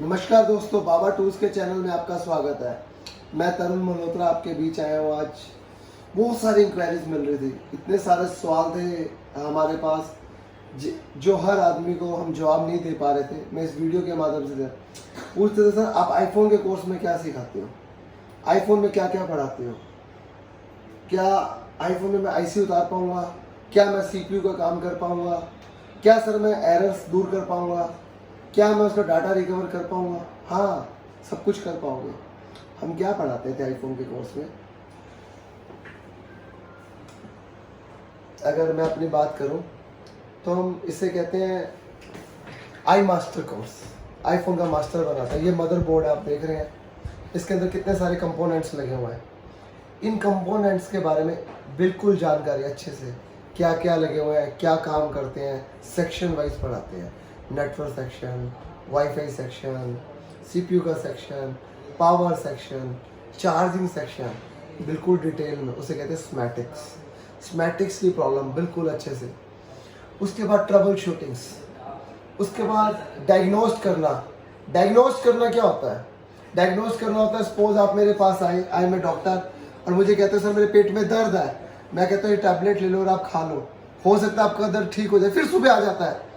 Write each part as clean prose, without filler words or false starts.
नमस्कार दोस्तों, बाबा टूल्स के चैनल में आपका स्वागत है। मैं तरुण मल्होत्रा आपके बीच आया हूँ। आज बहुत सारी इंक्वायरीज मिल रही थी, इतने सारे सवाल थे हमारे पास जो हर आदमी को हम जवाब नहीं दे पा रहे थे। मैं इस वीडियो के माध्यम से पूछते थे, सर आप आईफोन के कोर्स में क्या सिखाते हो, आईफोन में क्या क्या पढ़ाते हो, क्या आईफोन में मैं आईसी उतार पाऊँगा, क्या मैं सीपीयू का काम कर पाऊँगा, क्या सर मैं एरर्स दूर कर पाऊँगा, क्या मैं उसका डाटा रिकवर कर पाऊँगा। हाँ, सब कुछ कर पाओगे। हम क्या पढ़ाते थे आईफोन के कोर्स में? अगर मैं अपनी बात करूं तो हम इसे कहते हैं आई मास्टर कोर्स। आईफोन का मास्टर बनाता है। ये मदरबोर्ड आप देख रहे हैं, इसके अंदर कितने सारे कंपोनेंट्स लगे हुए हैं। इन कंपोनेंट्स के बारे में बिल्कुल जानकारी अच्छे से, क्या क्या लगे हुए हैं, क्या काम करते हैं, सेक्शन वाइज पढ़ाते हैं। Network section, WiFi section, CPU का section, power section, charging section, बिल्कुल डिटेल में। उसे कहते हैं स्मैटिक्स की प्रॉब्लम बिल्कुल अच्छे से। उसके बाद ट्रबल शूटिंग्स, उसके बाद डायग्नोस्ट करना क्या होता है? डायग्नोस्ट करना होता है, सपोज आप मेरे पास आए मैं डॉक्टर, और मुझे कहते हैं सर मेरे पेट में दर्द है। मैं कहता हूँ ये टैबलेट ले लो और आप खा लो, हो सकता है आपका दर्द ठीक हो जाए। फिर सुबह आ जाता है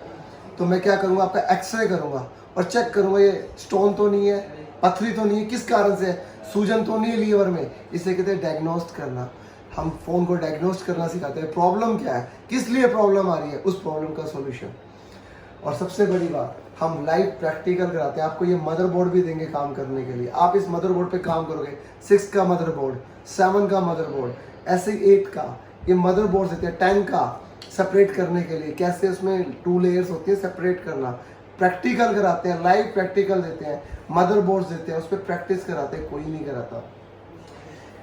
तो मैं क्या करूँगा, आपका एक्सरे करूँगा और चेक करूँगा ये स्टोन तो नहीं है, पथरी तो नहीं है, किस कारण से है, सूजन तो नहीं है लीवर में। इसे कहते हैं डायग्नोस्ट करना। हम फ़ोन को डायग्नोस्ट करना सिखाते हैं। प्रॉब्लम क्या है, किस लिए प्रॉब्लम आ रही है, उस प्रॉब्लम का सॉल्यूशन। और सबसे बड़ी बात, हम लाइव प्रैक्टिकल कराते हैं। आपको ये मदरबोर्ड भी देंगे काम करने के लिए। आप इस मदरबोर्ड पे काम करोगे। 6 का मदरबोर्ड, 7 का मदरबोर्ड, ऐसे 8 का ये मदरबोर्ड देते हैं। 10 का सेपरेट करने के लिए कैसे उसमें 2 लेयर्स होती है, सेपरेट करना। प्रैक्टिकल कराते हैं, लाइव प्रैक्टिकल देते हैं, मदरबोर्ड्स देते हैं, उस पर प्रैक्टिस कराते हैं। कोई नहीं कराता।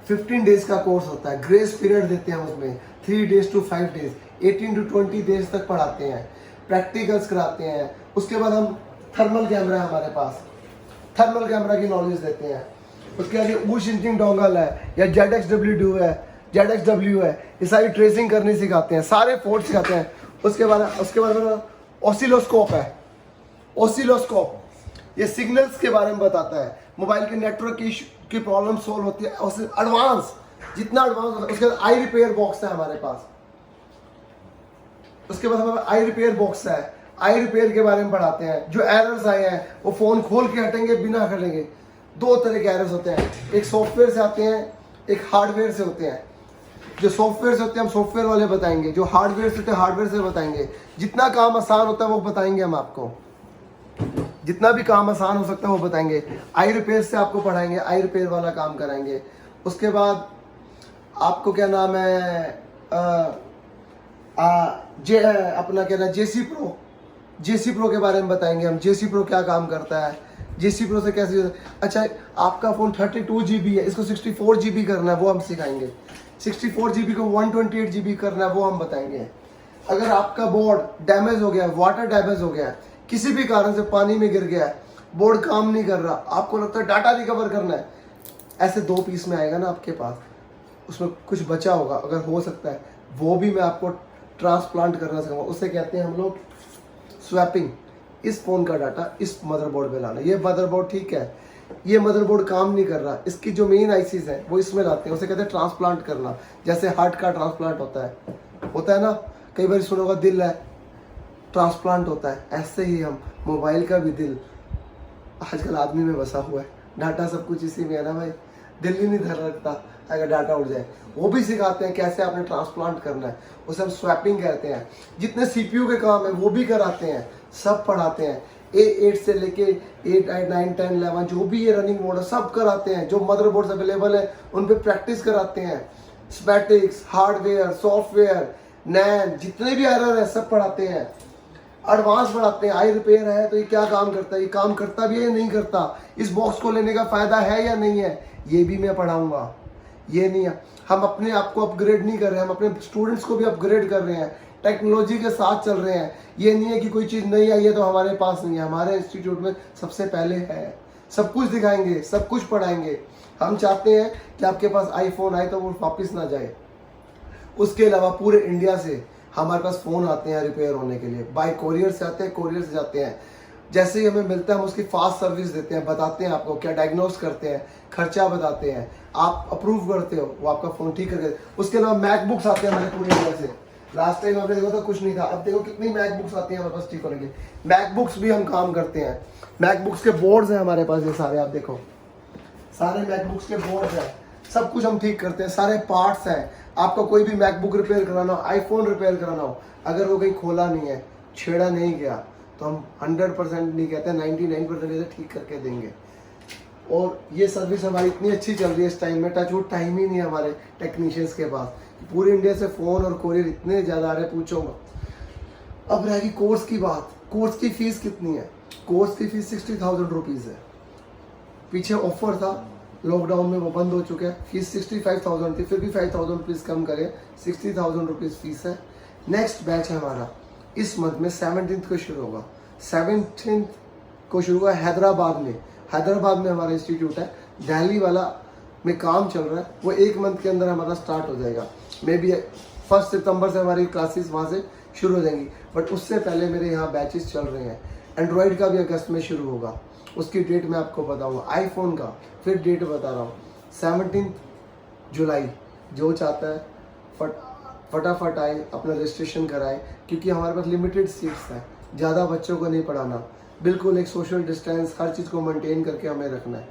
15 डेज का कोर्स होता है, ग्रेस पीरियड देते हैं उसमें 3 days to 5 days, 18 to 20 days तक पढ़ाते हैं, प्रैक्टिकल्स कराते हैं। उसके बाद हम थर्मल कैमरा है हमारे पास, थर्मल कैमरा की नॉलेज देते हैं। उसके बाद ऊ शिंचिंग डोंगल है या ZXW है, ये सारी ट्रेसिंग करनी सिखाते हैं, सारे फोर्ट सिखाते हैं। उसके बाद ऑसिलोस्कोप है। ऑसिलोस्कोप ये सिग्नल्स के बारे में बताता है, मोबाइल के नेटवर्क की प्रॉब्लम सोल्व होती है। एडवांस, जितना एडवांस होता है। उसके बाद आई रिपेयर बॉक्स है हमारे पास। उसके बाद हमारे आई रिपेयर बॉक्स है, आई रिपेयर के बारे में पढ़ाते हैं। जो एरर्स आए हैं वो फोन खोल के हटेंगे, बिना हटेंगे। 2 तरह के एरर्स होते हैं, एक सॉफ्टवेयर से आते हैं, एक हार्डवेयर से होते हैं। जो सॉफ्टवेयर से होते हैं हम सॉफ्टवेयर वाले बताएंगे, जो हार्डवेयर से होते हैं हार्डवेयर से बताएंगे। जितना काम आसान होता है वो बताएंगे हम आपको, जितना भी काम आसान हो सकता है वो बताएंगे। आई रिपेयर से आपको पढ़ाएंगे, आई रिपेयर वाला काम कराएंगे। उसके बाद आपको क्या नाम है, अपना क्या नाम, जेसी प्रो के बारे में बताएंगे हम। जेसी प्रो क्या काम करता है, जेसी प्रो से कैसे। अच्छा, आपका फ़ोन 32 GB है, इसको 64 GB करना है, वो हम सिखाएंगे। 64 GB को 128 GB करना है, वो हम बताएंगे। अगर आपका बोर्ड डैमेज हो गया है, वाटर डैमेज हो गया है, किसी भी कारण से पानी में गिर गया है, बोर्ड काम नहीं कर रहा, आपको लगता है डाटा रिकवर करना है, ऐसे 2 पीस में आएगा ना आपके पास, उसमें कुछ बचा होगा, अगर हो सकता है वो भी मैं आपको ट्रांसप्लांट करना सिखाऊंगा। उसे कहते हैं हम लोग स्वैपिंग। इस फ़ोन का डाटा इस मदरबोर्ड में लाना। ये मदरबोर्ड ठीक है, ये मदरबोर्ड काम नहीं कर रहा, इसकी जो मेन आईसीज हैं वो इसमें लाते हैं, उसे कहते हैं ट्रांसप्लांट करना। जैसे हार्ट का ट्रांसप्लांट होता है ना, कई बार सुना होगा दिल है ट्रांसप्लांट होता है। ऐसे ही हम मोबाइल का भी दिल आजकल आदमी में बसा हुआ है, डाटा सब कुछ इसी में है ना भाई। दिल ही नहीं धर रखता अगर डाटा उड़ जाए, वो भी सिखाते हैं कैसे आपने ट्रांसप्लांट करना है, उसे हम स्वैपिंग कहते हैं। जितने सीपीयू के काम है वो भी कराते हैं, सब पढ़ाते हैं। A8 से लेके 8, 9, 10, 11 जो भी ये रनिंग मोड है सब कराते हैं। जो मदरबोर्ड्स अवेलेबल है उन पे प्रैक्टिस कराते हैं। स्मैटिक्स, हार्डवेयर, सॉफ्टवेयर, नैन, जितने भी एरर है सब पढ़ाते हैं। एडवांस पढ़ाते हैं। आई रिपेयर है तो ये क्या काम करता है, ये काम करता भी है या नहीं करता, इस बॉक्स को लेने का फ़ायदा है या नहीं है, ये भी मैं पढ़ाऊँगा। ये नहीं है, हम अपने आप को अपग्रेड नहीं कर रहे हैं, हम अपने स्टूडेंट्स को भी अपग्रेड कर रहे हैं, टेक्नोलॉजी के साथ चल रहे हैं। ये नहीं है कि कोई चीज़ नहीं आई है तो हमारे पास नहीं है, हमारे इंस्टीट्यूट में सबसे पहले है। सब कुछ दिखाएंगे, सब कुछ पढ़ाएंगे। हम चाहते हैं कि आपके पास आईफोन आए तो वो वापस ना जाए। उसके अलावा पूरे इंडिया से हमारे पास फ़ोन आते हैं रिपेयर होने के लिए, बाय कोरियर से आते हैं, कोरियर से जाते हैं। जैसे ही हमें मिलता है हम उसकी फास्ट सर्विस देते हैं, बताते हैं आपको क्या डायग्नोस करते हैं, खर्चा बताते हैं, आप अप्रूव करते हो, वो आपका फ़ोन ठीक करके। उसके अलावा मैकबुक्स आते हैं हमारे पूरे इंडिया से। लास्ट टाइम आपने देखा था कुछ नहीं था, अब देखो कितनी मैकबुक्स आती हैं हमारे पास ठीक होने के लिए। मैकबुक्स भी हम काम करते हैं, मैकबुक्स के बोर्ड्स हैं हमारे पास, ये सारे आप देखो, सारे मैकबुक्स के बोर्ड्स हैं, सब कुछ हम ठीक करते हैं, सारे पार्ट्स हैं। आपको कोई भी मैकबुक रिपेयर कराना हो, आईफोन रिपेयर कराना हो, अगर वो कहीं खोला नहीं है, छेड़ा नहीं गया, तो हम 100% नहीं कहते, 99% ठीक करके देंगे। और ये सर्विस हमारी इतनी अच्छी चल रही है इस टाइम में, टच वो टाइम ही नहीं है हमारे टेक्नीशियंस के पास। पूरे इंडिया से फ़ोन और कोरियर इतने ज़्यादा आ रहे, पूछो मत। अब रहेगी कोर्स की बात। कोर्स की फ़ीस कितनी है? कोर्स की फ़ीस 60,000 रुपीज़ है। पीछे ऑफर था, लॉकडाउन में वो बंद हो चुका है। फीस 65,000 थी, फिर भी 5,000 रुपीज़ कम करे, 60,000 रुपीज़ फीस है। नेक्स्ट बैच है हमारा इस मंथ में 17 को शुरू होगा। 17 को शुरू हुआ हैदराबाद में। हैदराबाद में हमारा इंस्टीट्यूट है, दिल्ली वाला में काम चल रहा है, वो 1 मंथ के अंदर हमारा स्टार्ट हो जाएगा। मे बी 1 सितंबर से हमारी क्लासेस वहाँ से शुरू हो जाएंगी, बट उससे पहले मेरे यहाँ बैचेस चल रहे हैं। एंड्रॉयड का भी अगस्त में शुरू होगा, उसकी डेट मैं आपको बताऊँगा। आईफोन का फिर डेट बता रहा हूँ, 17 जुलाई। जो चाहता है फटाफट आए, अपना रजिस्ट्रेशन कराए, क्योंकि हमारे पास लिमिटेड सीट्स हैं, ज़्यादा बच्चों को नहीं पढ़ाना, बिल्कुल एक सोशल डिस्टेंस हर चीज़ को मेंटेन करके हमें रखना है।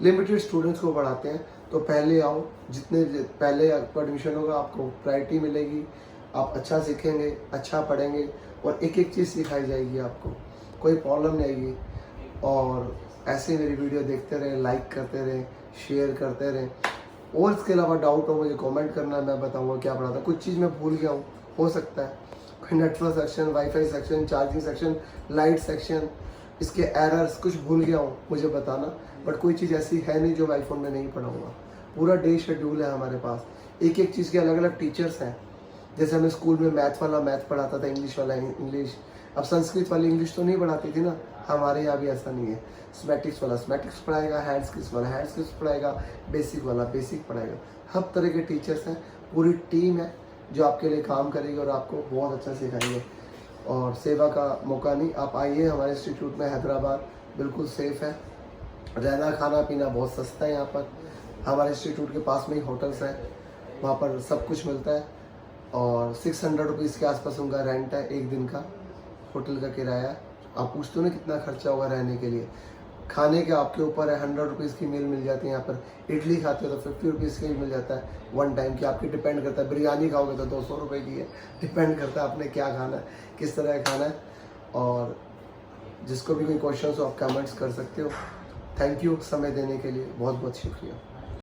लिमिटेड स्टूडेंट्स को पढ़ाते हैं, तो पहले आओ, जितने पहले आपका एडमिशन होगा आपको प्रायोरिटी मिलेगी, आप अच्छा सीखेंगे, अच्छा पढ़ेंगे, और एक एक चीज़ सिखाई जाएगी आपको, कोई प्रॉब्लम नहीं आएगी। और ऐसे मेरी वीडियो देखते रहें, लाइक करते रहें, शेयर करते रहें, और इसके अलावा डाउट हो मुझे कमेंट करना, मैं बताऊंगा क्या पढ़ाता। कुछ चीज़ मैं भूल गया हूँ, हो सकता है, कोई network section, WiFi section, charging section, light section, इसके एरर्स कुछ भूल गया हूँ, मुझे बताना। बट कोई चीज़ ऐसी है नहीं जो मैं आईफोन में नहीं पढ़ाऊँगा। पूरा डे शेड्यूल है हमारे पास, एक एक चीज़ के अलग अलग टीचर्स हैं। जैसे हमें स्कूल में मैथ वाला मैथ पढ़ाता था, इंग्लिश वाला इंग्लिश, अब संस्कृत वाली इंग्लिश तो नहीं पढ़ाती थी ना, हमारे यहाँ भी ऐसा नहीं है। स्मैटिक्स वाला स्मैटिक्स पढ़ाएगा, हैंड स्किल्स वाला हैंड स्किल्स पढ़ाएगा, बेसिक वाला बेसिक पढ़ाएगा। हर तरह के टीचर्स हैं, पूरी टीम है जो आपके लिए काम करेगी और आपको बहुत अच्छा सिखाएंगे। और सेवा का मौका नहीं, आप आइए हमारे इंस्टीट्यूट में, हैदराबाद बिल्कुल सेफ़ है, रहना खाना पीना बहुत सस्ता है यहाँ पर। हमारे इंस्टीट्यूट के पास में ही होटल्स हैं, वहाँ पर सब कुछ मिलता है। और 600 रुपीज़ के आसपास उनका रेंट है, एक दिन का होटल का किराया। आप पूछते हो ना कितना खर्चा होगा रहने के लिए, खाने के आपके ऊपर है। 100 रुपीज़ की मील मिल जाती है यहाँ पर। इडली खाते हो तो 50 रुपीज़ की मिल जाता है वन टाइम की, आपकी डिपेंड करता है। बिरयानी खाओगे तो 200 रुपये की है, डिपेंड करता है आपने क्या खाना है, किस तरह का खाना है। और जिसको भी कोई क्वेश्चन हो आप कमेंट्स कर सकते हो। थैंक यू समय देने के लिए, बहुत बहुत शुक्रिया।